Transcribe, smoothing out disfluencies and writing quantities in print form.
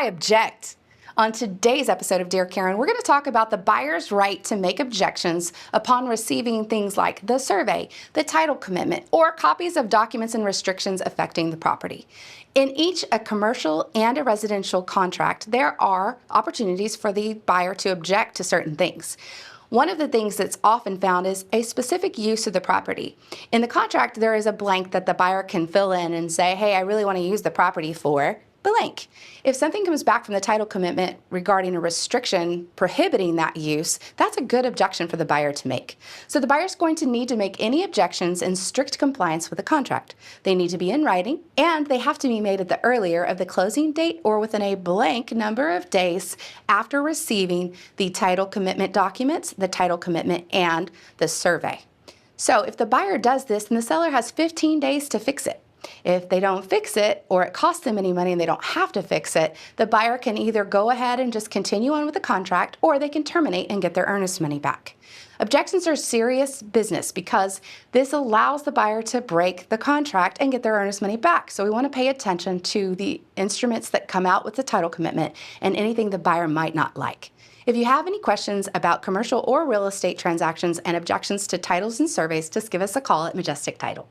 I object. On today's episode of Dear Karen, we're going to talk about the buyer's right to make objections upon receiving things like the survey, the title commitment, or copies of documents and restrictions affecting the property. In each a commercial and a residential contract, there are opportunities for the buyer to object to certain things. One of the things that's often found is a specific use of the property. In the contract, there is a blank that the buyer can fill in and say, hey, I really want to use the property for blank. If something comes back from the title commitment regarding a restriction prohibiting that use, that's a good objection for the buyer to make. So the buyer's going to need to make any objections in strict compliance with the contract. They need to be in writing, and they have to be made at the earlier of the closing date or within a blank number of days after receiving the title commitment documents, the title commitment, and the survey. So if the buyer does this, then the seller has 15 days to fix it. If they don't fix it, or it costs them any money and they don't have to fix it, the buyer can either go ahead and just continue on with the contract, or they can terminate and get their earnest money back. Objections are serious business because this allows the buyer to break the contract and get their earnest money back. So we want to pay attention to the instruments that come out with the title commitment and anything the buyer might not like. If you have any questions about commercial or real estate transactions and objections to titles and surveys, just give us a call at Majestic Title.